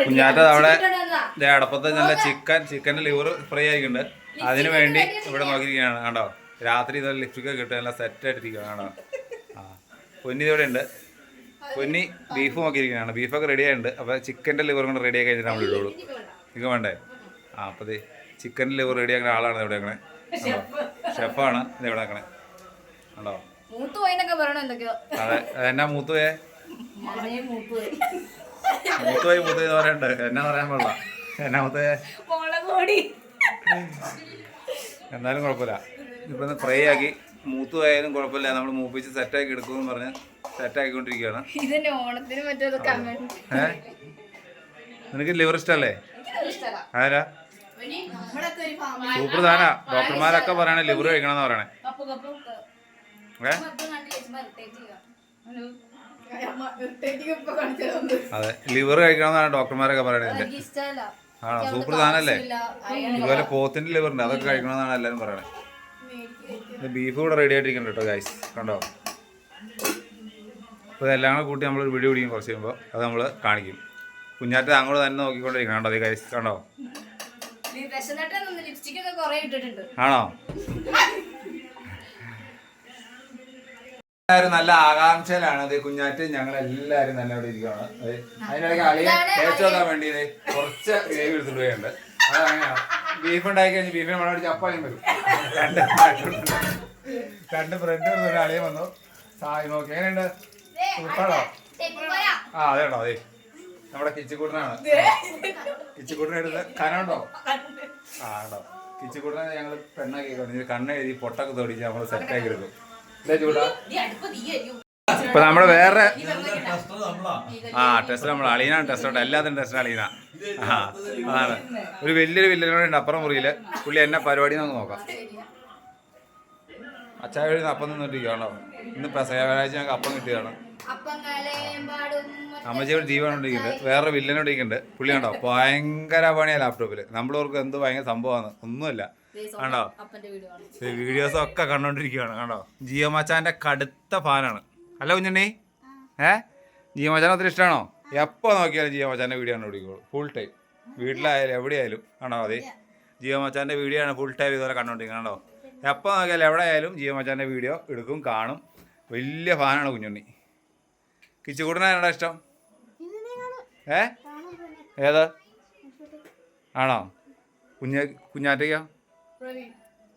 കുഞ്ഞാറ്റ അവിടെ അടപ്പത്ത് നല്ല ചിക്കൻ്റെ ലിവർ ഫ്രൈ ആയിട്ടുണ്ട്. അതിന് വേണ്ടി ഇവിടെ നോക്കിയിരിക്കുകയാണ്. കണ്ടോ, രാത്രി ഇതുപോലെ ലിപ്സ്റ്റിക്കൊക്കെ കിട്ടുക, നല്ല സെറ്റായിട്ടിരിക്കുകയാണ്. കണ്ടോ, ആ പൊന്നി ഇവിടെ ഉണ്ട്. പൊന്നി ബീഫ് നോക്കിയിരിക്കുകയാണ്. ബീഫൊക്കെ റെഡി ആയിട്ടുണ്ട്. അപ്പോൾ ചിക്കൻ്റെ ലിവർ കൊണ്ട് റെഡി ആക്കി കഴിഞ്ഞിട്ട് നമ്മൾ ഇടുള്ളൂ. ഇത് വേണ്ടേ? ആ അപ്പോൾ ഇത് ചിക്കൻ്റെ ലിവർ റെഡി ആക്കുന്ന ആളാണ് ഇവിടെ ആക്കണേ. ഷെഫാണ് ഇത് ഇവിടെ ആക്കണേ. കണ്ടോ, അതെ. എന്നാ മൂത്തുപോയെ എന്ന് പറയണ്ട്. എന്നാ പറയാൻ പാടില്ല. എന്നാ മൂത്തുപോയെ എന്നാലും കുഴപ്പമില്ല. ഇപ്പം ഫ്രൈ ആക്കി മൂത്തുപോയാലും കുഴപ്പമില്ല, നമ്മൾ മൂപ്പിച്ച് സെറ്റാക്കി എടുക്കുമെന്ന് പറഞ്ഞ് സെറ്റാക്കിക്കൊണ്ടിരിക്കുകയാണ്. നിനക്ക് ലിവർ ഇഷ്ടല്ലേ? ആരാ സൂപ്പർ സാധന. ഡോക്ടർമാരൊക്കെ പറയണേ ലിവർ കഴിക്കണം എന്ന് പറയണേ. അതെ, ലിവർ കഴിക്കണമെന്നാണ് ഡോക്ടർമാരൊക്കെ പറയണത്. ആണോ? സൂപ്പർ സാധനല്ലേ? ഇതുപോലെ പോത്തിന്റെ ലിവർ ഉണ്ട്, അതൊക്കെ കഴിക്കണമെന്നാണ് എല്ലാവരും പറയണത്. ബീഫ് കൂടെ റെഡി ആയിട്ടിരിക്കണ്ട കേട്ടോ ഗൈസ്. കണ്ടോ, അപ്പോൾ ഇതെല്ലാം കൂടെ കൂട്ടി നമ്മളൊരു വീഡിയോ പിടിക്കും കുറച്ച് കഴിയുമ്പോൾ. അത് നമ്മൾ കാണിക്കും. കുഞ്ഞാറ്റ അങ്ങോട്ട് തന്നെ നോക്കിക്കൊണ്ടിരിക്കണം. കണ്ടോ അതേ ഗൈസ്, കണ്ടോ? ആണോ? എല്ലാവരും നല്ല ആകാംക്ഷയിലാണ്. അത് കുഞ്ഞാറ്റ് ഞങ്ങളെല്ലാവരും നല്ല ഇവിടെ ഇരിക്കുകയാണ്. അതിനിടയ്ക്ക് അളിയെ ടേസ്റ്റ് നോക്കാൻ വേണ്ടി കുറച്ച് ഗ്രേവി എടുത്തിട്ട് പോയുണ്ട്. അതങ്ങനെയാണ്. ബീഫ് ഉണ്ടാക്കി കഴിഞ്ഞ് ബീഫിനെ മണം അടിച്ച് അപ്പായും വരും. രണ്ട് ബ്രെഡ് എടുത്തിട്ട് അളിയെ വന്നു. സായി നോക്കി എങ്ങനെയുണ്ട്? സൂപ്പറാണോ? ആ അതെ കേട്ടോ, അതെ നമ്മുടെ കിച്ചിക്കൂട്ടനാണ്. കിച്ചിക്കൂട്ടനെ എടുത്ത് കനുണ്ടോ? ആ കേട്ടോ, കിച്ചിക്കൂട്ടനെ ഞങ്ങൾ പെണ്ണാക്കി കണ്ണെഴുതി പൊട്ടൊക്കെ തോടിച്ച് നമ്മൾ സെറ്റാക്കി എടുക്കും. ഇപ്പൊ നമ്മള് വേറെ ടെസ്റ്റ് നമ്മൾ അളീനാണ് ടെസ്റ്റ് ഉണ്ട്. എല്ലാത്തിനും ടെസ്റ്റ് അളീന. ആ അതാണ് ഒരു വലിയൊരു വില്ലനുണ്ട് അപ്പുറം മുറിയില്. പുള്ളി എന്നെ പരിപാടി നമുക്ക് നോക്കാം. അച്ചായ വഴി അപ്പം നിന്നിട്ടിരിക്കുകയാണോ? ഇന്ന് വ്യാഴാഴ്ച ഞങ്ങൾക്ക് അപ്പം കിട്ടിയതാണ്. അമ്മച്ചിയോട് ജീവനോണ്ടിരിക്കുന്നുണ്ട്. വേറെ വില്ലനോണ്ടിരിക്കുന്നുണ്ട്. പുള്ളി കണ്ടോ ഭയങ്കര പണിയാ ലാപ്ടോപ്പില്. നമ്മളോർക്ക് എന്ത് ഭയങ്കര സംഭവമാണ്. ഒന്നുമില്ല. കണ്ടോ, വീഡിയോസൊക്കെ കണ്ടോണ്ടിരിക്കുകയാണ്. കണ്ടോ, ജിയോ മച്ചാന്റെ കടുത്ത ഫാനാണ്. അല്ല കുഞ്ഞണ്ണി? ജിയോ മച്ചാൻ ഒത്തിരി ഇഷ്ടമാണോ? എപ്പോൾ നോക്കിയാലും ജിയോ മച്ചാന്റെ വീഡിയോ കണ്ടുപിടിക്കുള്ളൂ. ഫുൾ ടൈം വീട്ടിലായാലും എവിടെയായാലും. കണ്ടോ, അതെ ജിയോ മച്ചാന്റെ വീഡിയോ ആണ് ഫുൾ ടൈം ഇതുപോലെ കണ്ടോണ്ടിരിക്കുന്നത്. കണ്ടോ, എപ്പോൾ നോക്കിയാലും എവിടെ ആയാലും ജിയോ മച്ചാന്റെ വീഡിയോ എടുക്കും, കാണും. വലിയ ഫാനാണ് കുഞ്ഞുണ്ണി. കിച്ചുകൂട്ടനാണ് ഇഷ്ടം. ഏതാ? ആണോ? കുഞ്ഞാറ്റയ്ക്കോ?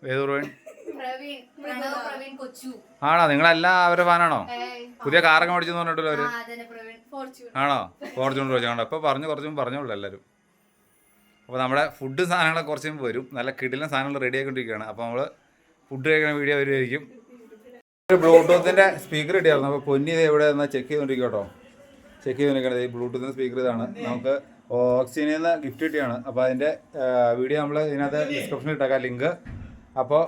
ഏത് പ്രവീൺ? ആണോ? നിങ്ങളെല്ലാം അവരുടെ ഫാനാണോ? പുതിയ കാറൊക്കെ മേടിച്ചെന്ന് പറഞ്ഞിട്ടല്ലോ അവര്. ആണോ? ഫോർച്യൂണർ വെച്ചാൽ കണ്ടോ, ഇപ്പോൾ കുറച്ചും പറഞ്ഞോളൂ എല്ലാവരും. അപ്പോൾ നമ്മുടെ ഫുഡ് സാധനങ്ങളൊക്കെ കുറച്ചും വരും. നല്ല കിടിലൻ സാധനങ്ങൾ റെഡി ആയിക്കൊണ്ടിരിക്കുകയാണ്. അപ്പോൾ നമ്മൾ ഫുഡ് കഴിക്കുന്ന വീഡിയോ വരുമായിരിക്കും. ബ്ലൂടൂത്തിൻ്റെ സ്പീക്കർ കിട്ടിയായിരുന്നു. അപ്പോൾ പൊന്നി ഇത് എവിടെ എന്നാൽ ചെക്ക് ചെയ്തുകൊണ്ടിരിക്കും കേട്ടോ. ചെക്ക് ചെയ്തുകൊണ്ടിരിക്കുന്നത് ഈ ബ്ലൂടൂത്തിൻ്റെ സ്പീക്കർ ഇതാണ്. നമുക്ക് ഓക്സിജനിൽ നിന്ന് ഗിഫ്റ്റ് കിട്ടിയാണ്. അപ്പോൾ അതിൻ്റെ വീഡിയോ നമ്മൾ ഇതിനകത്ത് ഡിസ്ക്രിപ്ഷനിൽ ഇട്ടേക്കാം ലിങ്ക്. അപ്പോൾ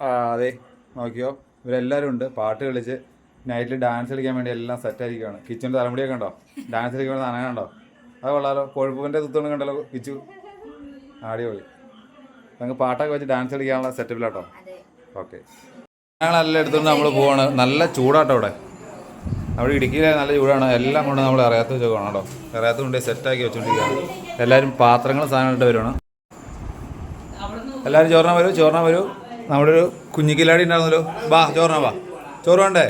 അതെ നോക്കിയോ, ഇവരെല്ലാവരും ഉണ്ട്. പാട്ട് കളിച്ച് നൈറ്റിൽ ഡാൻസ് കളിക്കാൻ വേണ്ടി എല്ലാം സെറ്റായിരിക്കുകയാണ്. കിച്ചൻ്റെ തലമുടിയൊക്കെ ഉണ്ടോ? ഡാൻസ് കളിക്കാൻ വേണ്ടി സാധനം കണ്ടോ? അത് കൊള്ളാലോ. കൊഴുപ്പിൻ്റെ തുത്തോണ്ട് കണ്ടല്ലോ കിച്ചു. അടിപൊളി. നമുക്ക് പാട്ടൊക്കെ വെച്ച് ഡാൻസ് കളിക്കാനുള്ള സെറ്റപ്പിലാട്ടോ. ഓക്കെ, ഞങ്ങളെല്ലാം എടുത്തുകൊണ്ട് നമ്മൾ പോവാണ്. നല്ല ചൂടാട്ടോ ഇവിടെ. അവിടെ ഇടുക്കിയിലെ നല്ല ചൂടാണ്. എല്ലാം കൊണ്ട് നമ്മൾ അറിയാത്ത വെച്ച് പോകണം കേട്ടോ. അറിയാത്ത കൊണ്ട് സെറ്റാക്കി വെച്ചോണ്ടിരിക്കുകയാണ്. എല്ലാവരും പാത്രങ്ങളും സാധനമായിട്ട് വരുവാണ്. എല്ലാവരും ചോറിനാൻ വരൂ. നമ്മുടെ ഒരു കുഞ്ഞിക്കിലാടി ഉണ്ടായിരുന്നല്ലോ. വാ ചോറിനാ, വാ. ചോറ് വേണ്ടേ?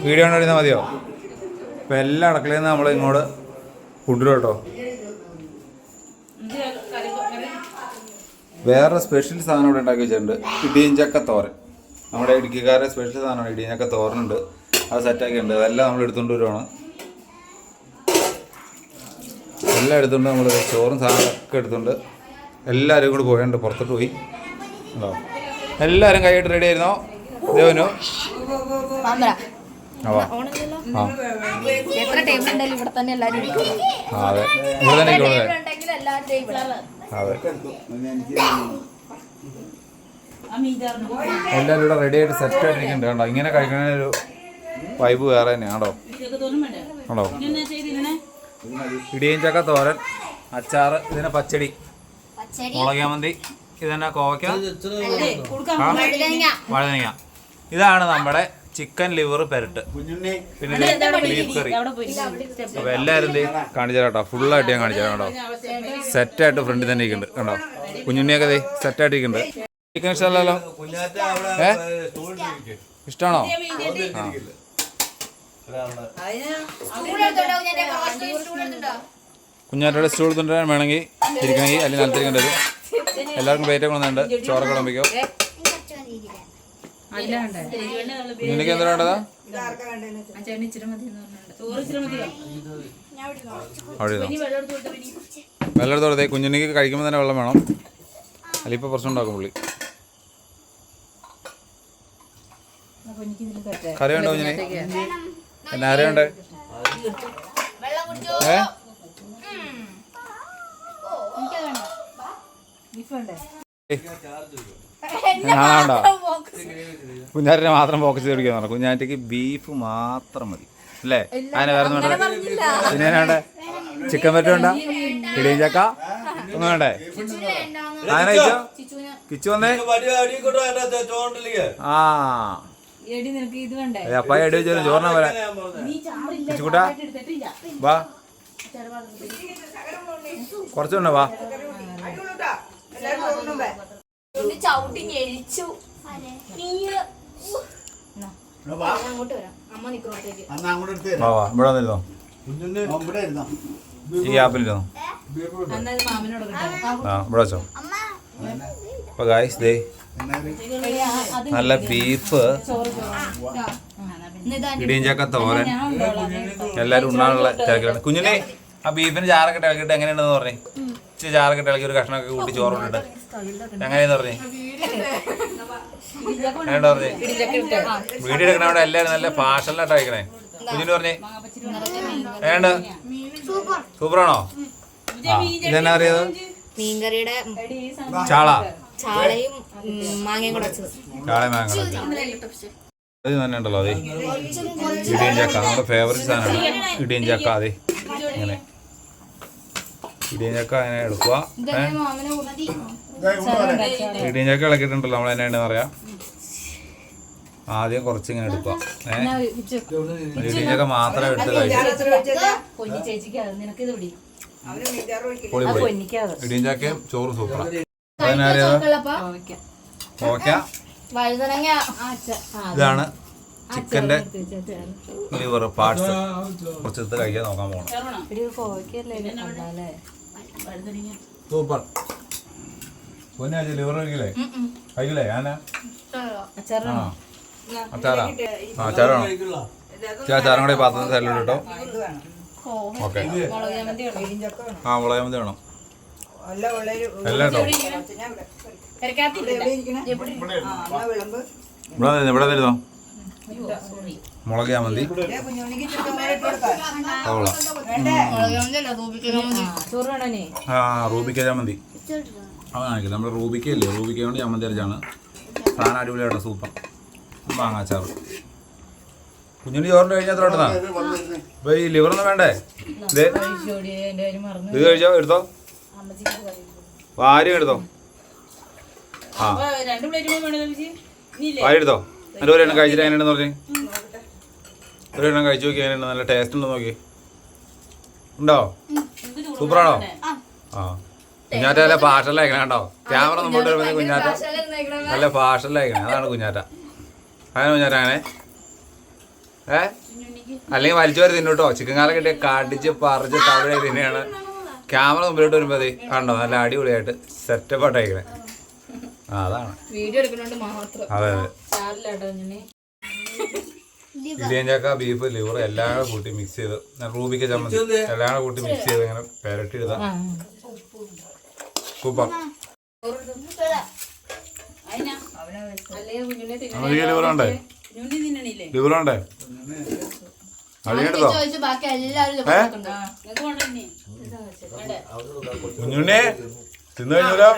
വീഡിയോ കണ്ടിരുന്നാൽ മതിയോ? ഇപ്പം എല്ലാ അടുക്കളയിൽ നിന്ന് നമ്മൾ ഇങ്ങോട്ട് കൊണ്ടുവരും കേട്ടോ. വേറെ സ്പെഷ്യൽ സാധനം ഇവിടെ ഉണ്ടാക്കി വെച്ചിട്ടുണ്ട്. ഇടിയഞ്ചക്ക തോരൻ. നമ്മുടെ ഇടുക്കിക്കാരുടെ സ്പെഷ്യൽ സാധനമാണ്. ഇടിയഞ്ചക്ക തോരനുണ്ട്, അത് സെറ്റാക്കിയിട്ടുണ്ട്. അതെല്ലാം നമ്മൾ എടുത്തുകൊണ്ട് വരുവാണ്. എല്ലാം എടുത്തുകൊണ്ട് നമ്മൾ ചോറും സാധനമൊക്കെ എടുത്തുകൊണ്ട് എല്ലാവരും കൂടി പോയിട്ടുണ്ട്. പുറത്തോട്ട് പോയി ഉണ്ടോ? എല്ലാവരും കൈയിട്ട് റെഡി ആയിരുന്നോ? ദേവനു അതെ ഇവിടെ തന്നെ അതെ എല്ലാവരും ഇവിടെ റെഡി ആയിട്ട് സെറ്റ് ആയിട്ടിരിക്കുന്നുണ്ട്. കണ്ടോ, ഇങ്ങനെ കഴിക്കണൊരു വൈബ് വേറെ തന്നെയാണോ? ആണോ? ഇടിയും ചക്ക തോരൻ, അച്ചാറ്, ഇതിനെ പച്ചടി, മുളകാമന്തി, ഇതെന്നാ കോവയ്ക്ക, വഴുതനങ്ങ. ഇതാണ് നമ്മുടെ ചിക്കൻ ലിവർ പെരട്ട്, പിന്നെ ബീഫ് കറി. അപ്പോൾ എല്ലാവരും കാണിച്ചു തരാം കേട്ടോ. ഫുള്ളായിട്ട് ഞാൻ കാണിച്ചു തരാം കേട്ടോ. സെറ്റായിട്ട് ഫ്രണ്ടിൽ തന്നെ ഇരിക്കുന്നുണ്ട് കണ്ടോ. കുഞ്ഞുണ്ണിയൊക്കെ സെറ്റായിട്ട് ഇരിക്കുന്നുണ്ട്. ചിക്കൻ ഇഷ്ടമല്ലല്ലോ? ഇഷ്ടമാണോ? കുഞ്ഞാറ്റയുടെ സ്റ്റൂൾ കൊണ്ടുവരാൻ വേണമെങ്കിൽ ഇരിക്കണമെങ്കിൽ അല്ലെങ്കിൽ നിലത്തിരിക്കേണ്ടത്. എല്ലാവർക്കും പ്ലേറ്റ് കൊണ്ടുവന്നുണ്ട്. ചോറൊക്കെ വിളമ്പിക്കോ. കുഞ്ഞുണ്ണിക്ക് എന്താ വേണ്ടതാ? വെള്ളം എടുത്തോളത്തെ. കുഞ്ഞുണ്ണിക്ക് കഴിക്കുമ്പോൾ തന്നെ വെള്ളം വേണം, അല്ലെങ്കിൽ ഇപ്പോൾ പ്രശ്നം ഉണ്ടാക്കും പുള്ളി. കറി ഉണ്ടോ കുഞ്ഞിനെ? എന്നാ അറിയണ്ടേ? ഞാനാണ്ടോ കുഞ്ഞാറ്റിനെ മാത്രം ഫോക്കസ് ചെയ്ത് പിടിക്കാൻ പറഞ്ഞു. കുഞ്ഞാറ്റയ്ക്ക് ബീഫ് മാത്രം മതി അല്ലേ? അതിനെ വേറെ ഒന്നും വേണ്ട. പിന്നെ വേണ്ടേ? ചിക്കൻ പറ്റ വേണ്ട? ഇടിയും ചക്ക ഒന്നും വേണ്ടേ? അങ്ങനെ കിച്ചു വന്നേ. ആ അപ്പായ അടി വെച്ചാലും ചോറിനാ വരാം. കിച്ചുകൂട്ടാ വാ, കുറച്ചുണ്ടോ? വാ. ഇവിടെ വന്നിരുന്നോ? ഈ ആപ്പിലിരുന്നോ? ആ ഇവിടെ വെച്ചോ. അപ്പൊ ഗായ്സ് ദേ നല്ല ബീഫ്, ഇടിയും ചക്ക തോരൻ, എല്ലാരും ഉണ്ണാനുള്ള തിരക്കിലാണ്. കുഞ്ഞിനെ ആ ബീഫിന് ചാറൊക്കെ ഇളക്കിട്ട് എങ്ങനെയുണ്ടെന്ന് പറഞ്ഞേ. ഇച്ചിരി ചാറൊക്കെ ഇളക്കി ഒരു കഷ്ണമൊക്കെ കൂട്ടി ചോറിട്ട് എങ്ങനെയാന്ന് പറഞ്ഞേ? എങ്ങനെയാ പറഞ്ഞേ? വീഡിയോ എടുക്കണവിടെ എല്ലാരും നല്ല ഫാഷനിലായിട്ട് അയക്കണേ. കുഞ്ഞിന് പറഞ്ഞേ ഏണ്ട സൂപ്പറാണോ? ഇതെന്നാ അറിയത്? മീൻകറിയുടെ ചാള, ചാളയും മാങ്ങയും കൂടെ വെച്ചത്. ചാളയും മാങ്ങ അത് തന്നെ ഉണ്ടല്ലോ. അതെ ഇടിയും ചക്ക നമ്മുടെ ഫേവറേറ്റ് സാധനമാണ് ഇടിയും ചക്ക. അതെ ഇങ്ങനെ ഇടിയും ചക്ക അങ്ങനെ എടുക്കുക. ഇടിയും ചക്ക ഇളക്കിയിട്ടുണ്ടല്ലോ നമ്മൾ എന്നെയാണെന്ന് പറയാം. ആദ്യം കുറച്ചിങ്ങനെ എടുക്കുക. ഇടിയും ചക്ക മാത്രം എടുത്ത് കഴിക്കും. ഇടിയും ചക്കയും ചോറും സൂപ്പറാണ്. ഇതാണ് ചിക്കന്റെ ലിവർ പാർട്സ്. കുറച്ചെടുത്ത് കഴിക്കാൻ നോക്കാൻ പോകണം. സൂപ്പർ. പൊന്നെ ലിവർ കഴിക്കില്ലേ? കഴിക്കില്ലേ? ഞാനാ അച്ചാറാ. അച്ചാറാണോ? അച്ചാറും കൂടെ പാത്രത്തിൽ സൈഡിൽ കേട്ടോ. ഓക്കെ. ആ മുളക് വേണം എല്ലാം കേട്ടോ. ഇവിടെ തരുന്നോ? മുളക് ചമ്മന്തി ആ റൂബിക്ക ചമ്മന്തി അത് കാണിക്കില്ല. നമ്മുടെ റൂബിക്കയില്ലേ, റൂബിക്ക കൊണ്ട് ചമ്മന്തി അരച്ചാണ് സാധനം. അടിപൊളിയാട്ടോ, സൂപ്പർ. മാങ്ങാച്ചാറ്. കുഞ്ഞിന് ചോറിന് കഴിഞ്ഞാൽ എത്ര പെട്ടെന്നാ? അപ്പൊ ഈ ലിവറൊന്നും വേണ്ടേ? ഇത് കഴിച്ചോ, എടുത്തോ, വാരി എടുത്തോ. ആ വാരി എടുത്തോ. അതിൻ്റെ ഒരു എണ്ണം കഴിച്ചിട്ട് എങ്ങനെയാണെന്ന് പറഞ്ഞേ. ഒരു എണ്ണം കഴിച്ചു നോക്കി എങ്ങനെയുണ്ട്? നല്ല ടേസ്റ്റ് ഉണ്ടോ നോക്കി. ഉണ്ടോ? സൂപ്പറാണോ? ആ കുഞ്ഞാറ്റ നല്ല പാഷലയക്കണേ കേട്ടോ. ക്യാമറ മുമ്പോട്ട് വരുമ്പോൾ കുഞ്ഞാറ്റ നല്ല പാഷലയക്കണേ. അതാണ് കുഞ്ഞാറ്റ. അങ്ങനെ കുഞ്ഞാറ്റ അങ്ങനെ അല്ലെങ്കിൽ വലിച്ചു വരെ തിന്നോട്ടോ. ചിക്കൻ കാലം കിട്ടിയ കടിച്ച് പറിച്ച് തവഴ തിന്നെയാണ്. ക്യാമറ മുമ്പിലോട്ട് വരുമ്പോ കണ്ടോ നല്ല അടിപൊളിയായിട്ട് സെറ്റപ്പ് ആയിട്ടയക്കണേ. ആ അതാണ് അതെ അതെ. ഇടിയൻ ചക്ക, ബീഫ്, ലിവർ എല്ലാം കൂട്ടി മിക്സ് ചെയ്ത് റൂബിക്ക ചമ്മന്തി എല്ലാം കൂട്ടി മിക്സ് ചെയ്ത് ഇങ്ങനെ പെരട്ടി ഇടുക. സൂപ്പർ. ലിവർ ഉണ്ടേ? ലിവർ ഉണ്ടേ? അടിയെടുത്തോ കുഞ്ഞുണ്ണി? തിന്നു കഴിഞ്ഞല്ലോ.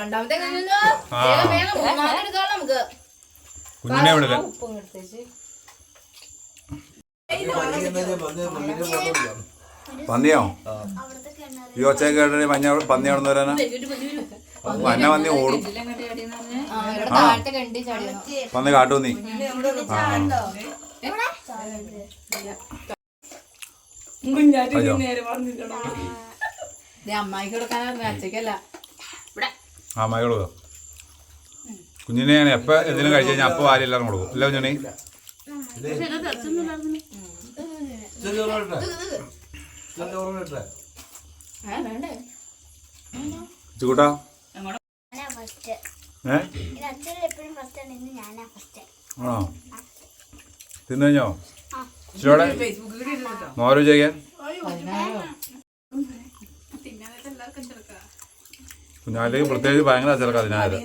കുഞ്ഞിനെ വിടില്ല. പന്നിയോ? ഈ ഒച്ച കേട്ടി മഞ്ഞ പന്നി അവിടെ നിന്ന് വരാനാ? പന്ന പന്നി ഓടും. പന്നി കാട്ടുപന്നി. ആ അമ്മായിക്ക് കൊടുക്കാനായിരുന്നു അച്ഛക്കല്ല. അമ്മായി കൊടുക്കും. കുഞ്ഞിനെ ഞാൻ എപ്പോൾ എന്തെങ്കിലും കഴിച്ചു കഴിഞ്ഞാൽ അപ്പോൾ വാരി എല്ലാവരും കൊടുക്കും. അല്ല കുഞ്ഞുണ്ണി? ചൂട്ടാ ആണോ? തിന്നു കഴിഞ്ഞോ? ഇച്ചിരിയോടെ മോര് ചെയ്യാൻ കുഞ്ഞാലേക്ക് പ്രത്യേകിച്ച് ഭയങ്കര അച്ചടക്കം അതിനായത്.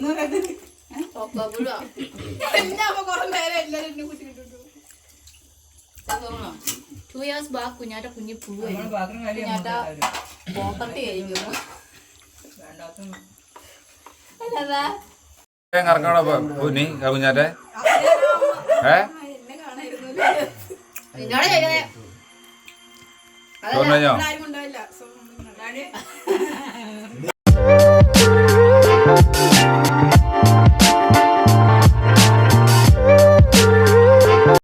2 years back കുഞ്ഞാറ്റ കുഞ്ഞി പൂവ് കറക്കണോ കുഞ്ഞി കുഞ്ഞാറ്റെ? ചോറിന് കഴിഞ്ഞോ?